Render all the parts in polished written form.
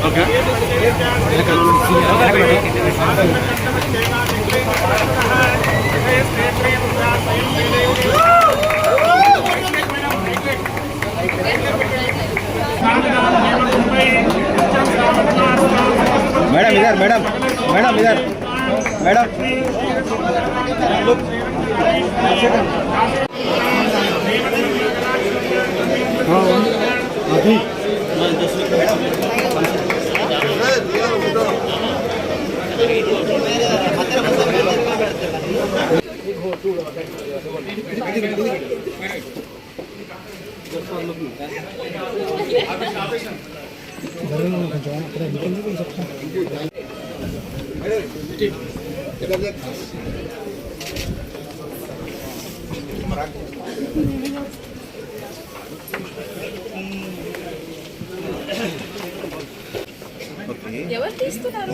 Okay madam इधर madam madam इधर madam अभी ఎవరు తీస్తున్నారు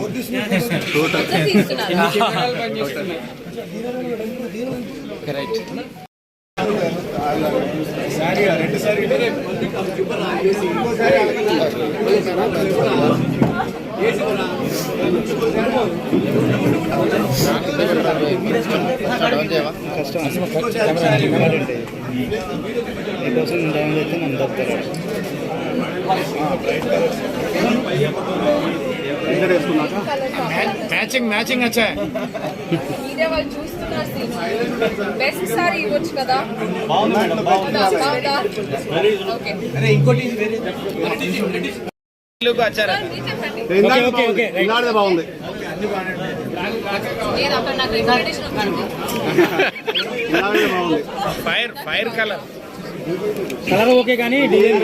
मैचिंग मैचिंग अच्छा है మీరే వాళ్ళు చూస్తున్నారు బెస్ట్ సారీ ఇవ్వచ్చు కదా ఓకే అరే ఇంకోటి బాగుంది fire fire colour colour okay కానీ డిజైన్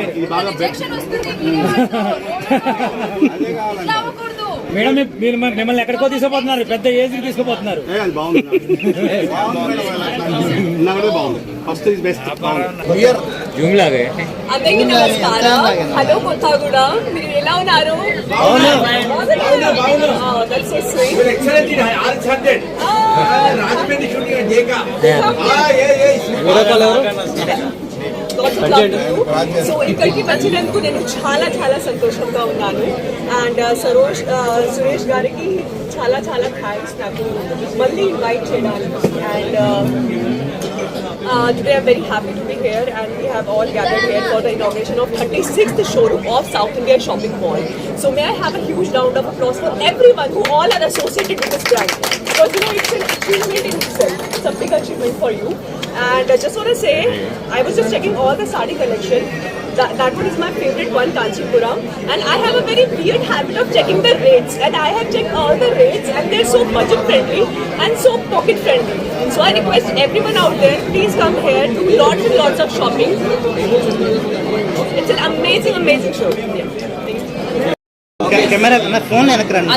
మేడం మీరు మిమ్మల్ని ఎక్కడికో తీసుకుపోతున్నారు, పెద్ద ఏజ్ కి తీసుకుపోతున్నారు. అందరికీ నమస్కారం. హలో కొత్తగూడ, మీరు ఎలా ఉన్నారు? సో ఇక్కడికి వచ్చినందుకు నేను చాలా చాలా సంతోషంగా ఉన్నాను. అండ్ సురేష్ గారికి చాలా చాలా థ్యాంక్స్ నాకు మళ్ళీ ఇన్వైట్ చేయడానికి. And today I'm very happy to be here, and we have all gathered here for the inauguration of 36th showroom of South India Shopping Mall. So may I have a huge round of applause for everyone who all are associated with this brand, because you know it's an achievement in itself. It's a big achievement for you. And I just want to say, I was just checking all the sari collection. That one is my favorite one, Kanchipuram. And I have a very weird habit of checking the rates. And I have checked all the rates, and they're so budget friendly and so pocket friendly. So I request everyone out there, please come here, do lots and lots of shopping. It's an amazing, amazing show.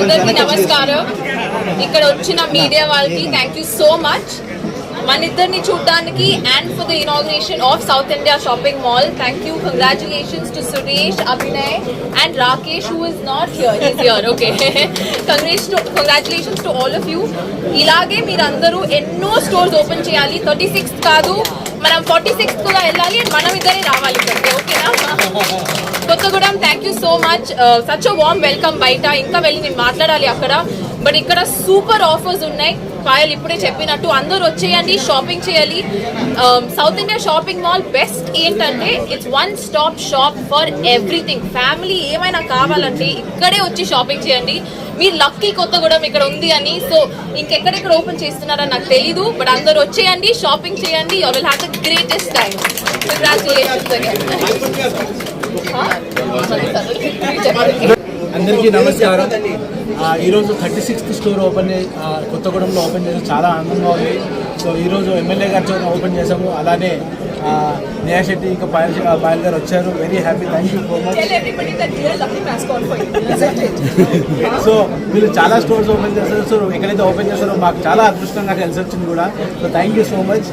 అందరికీ నమస్కారం. ఇక్కడ వచ్చిన media వాళ్ళకి thank you so much. మన ఇద్దరిని చూడడానికి and for the inauguration of south India shopping mall. Thank you, congratulations to Suresh, Abhinay and Rakesh who is not here, is here. Okay, congratulations to all of you. ఇలాగే మీరందరూ ఎన్నో stores open చేయాలి. 36th కాదు, మనం 46th కూడా వెళ్ళాలి. అండ్ మనం ఇద్దరే రావాలి ఇక్కడికి. ఓకేనా? Kothagudem, thank you so much. Such a warm welcome. బయట ఇంకా వెళ్ళి నేను మాట్లాడాలి అక్కడ, బట్ ఇక్కడ సూపర్ ఆఫర్స్ ఉన్నాయి. పాయల్ ఇప్పుడే చెప్పినట్టు అందరూ వచ్చేయండి, షాపింగ్ చేయాలి. South India shopping mall best ఏంటంటే it's one stop shop for everything. Family ఏమైనా కావాలంటే ఇక్కడే వచ్చి షాపింగ్ చేయండి. మీరు లక్కీ కొత్తగూడెం ఇక్కడ ఉంది అని. సో ఇంకెక్కడెక్కడ ఓపెన్ చేస్తున్నారని నాకు తెలీదు, బట్ అందరూ వచ్చేయండి, షాపింగ్ చేయండి. You will have the greatest time. Congratulations again. అందరికీ నమస్కారం. ఈరోజు 36th స్టోర్ కొత్తగూడెంలో ఓపెన్ చేసి చాలా ఆనందంగా ఉంది. సో ఈరోజు ఎమ్మెల్యే గారితో ఓపెన్ చేసాము, అలానే నేహా శెట్టి ఇంకా పాయల్ గారు వచ్చారు. Very happy, thank you so much. So మీరు చాలా స్టోర్స్ ఓపెన్ చేస్తారు. సో ఎక్కడైతే ఓపెన్ చేస్తారో మాకు చాలా అదృష్టంగా కలిసి వచ్చింది కూడా. So thank you so much.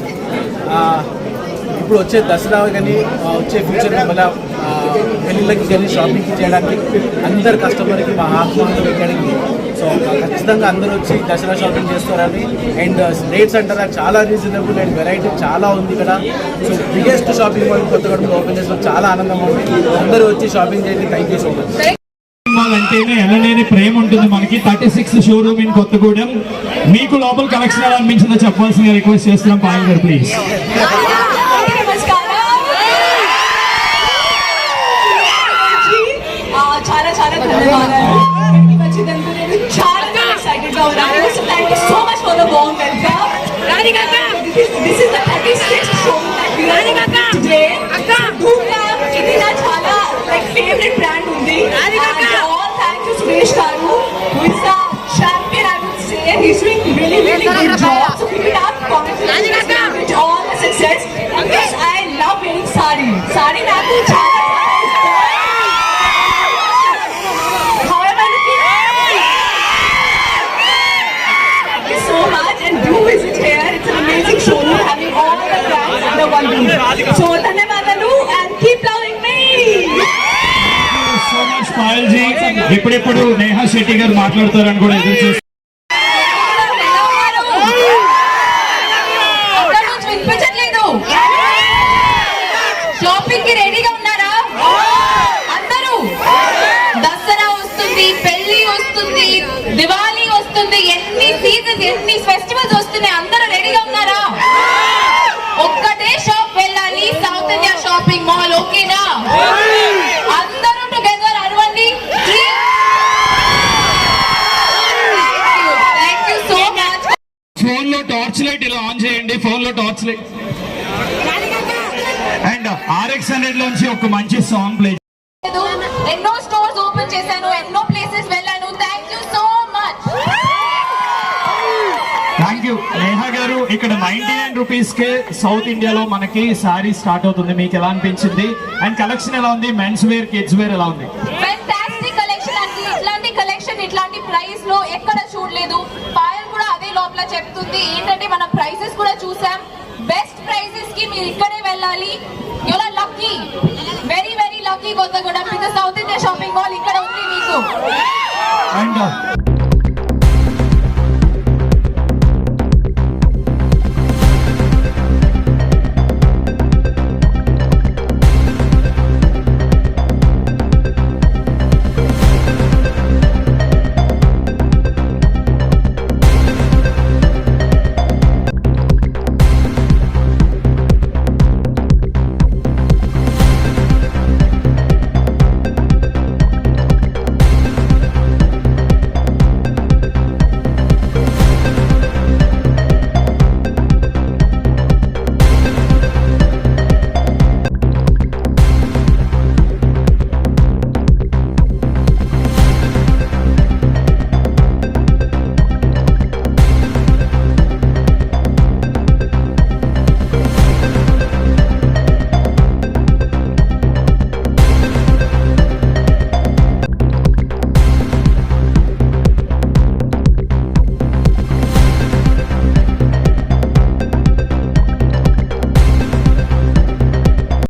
ఇప్పుడు వచ్చే దసరా కానీ వచ్చే ఫ్యూచర్లో మళ్ళీ పెళ్ళిళ్ళకి కానీ షాపింగ్ చేయడానికి అందరు కస్టమర్కి మా ఆహ్వానం పెట్టడానికి సో ఖచ్చితంగా అందరూ వచ్చి దసరా షాపింగ్ చేస్తారని. అండ్ రేట్స్ అంటారా చాలా రీజనబుల్ అండ్ వెరైటీ చాలా ఉంది ఇక్కడ. సో బిగ్గెస్ట్ షాపింగ్ మాల్ కొత్తగూడెంలో ఓపెన్ చేసిన చాలా ఆనందంగా ఉంది. అందరూ వచ్చి షాపింగ్ చేయండి. Thank you so much. Mall అంటేనే ఎనలేని ప్రేమ ఉంటుంది మనకి. 36th showroom in Kothagudem. మీకు లోపల కలెక్షన్ ఎలా అనిపించిందో చెప్పాల్సిందిగా రిక్వెస్ట్ చేస్తున్నాం. పాయల్ గారు ప్లీజ్. చాలా చాలా ధన్యవాదాలు. వచ్చినందుకు నేను చాలా ఎక్సైటెడ్ గా ఉన్నాను. So thank you so much for the warm welcome. This is the 36th showroom that we are doing today. ఇది నా చాలా like favorite brand ఉంది. And all thank you Suresh Garu, who is the champion, I would say. He's doing really good job. So keep it up. Congratulations with all the success. Because I love wearing sari. Sari నాకు చాలా so much and do visit here. It's an amazing showroom having all the brands under one roof. So ధన్యవాదాలు and keep loving me. So much Payal ji. ఇప్పుడిప్పుడు నేహా శెట్టి గారు మాట్లాడతారని కూడా ఎదురు చూస్తున్నాం. వినిపించట్లేదు. షాపింగ్ కి రెడీగా ఉన్నారా అందరూ? దసరా వస్తుంది, పెళ్లి వస్తుంది, దివాళీ వస్తుంది, ఎన్ని సీజన్స్ ఎన్ని ఫెస్టివల్స్ వస్తున్నాయి. అందరూ రెడీగా ఉన్నారా? ఒక్కటే షాప్ వెళ్ళాలి, సౌత్ ఇండియా షాపింగ్ మాల్. ఓకేనా? అందరూ టుగెదర్ అరవండి. Thank you so much. Phone లో టార్చ్ లైట్ ఇలా ఆన్ చేయండి. ఫోన్ లో టార్చ్ లైట్. అండ్ RX100 లోంచి ఒక మంచి సాంగ్ ప్లే. ఎన్నో స్టోర్స్ ఓపెన్ చేశాను, ఎన్నో ప్లేసెస్ వెళ్ళాను. Thank you so much. Thank you Neha గారు. ఇక్కడ 99 రూపీస్ కే సౌత్ ఇండియాలో మనకి సారీ స్టార్ట్ అవుతుంది. మీకు ఎలా అనిపించింది? అండ్ కలెక్షన్ ఎలా ఉంది? మెన్స్ వేర్, కిడ్స్ వేర్ ఎలా ఉంది? ఫెంటాస్టిక్ కలెక్షన్ అండి. ఇట్లాంటి కలెక్షన్ ఇట్లాంటి ప్రైస్ లో ఎక్కడ చూడలేదు. పాయల్ కూడా అదే లోపల చెప్తుంది. ఏంటంటే మనం ప్రైసెస్ కూడా చూసాం. బెస్ట్ ప్రైసెస్ కి మీరు ఇక్కడే వెళ్ళాలి. Your lucky, very very lucky Kothagudem. South India shopping mall ఇక్కడ ఉంది మీకు. అండ్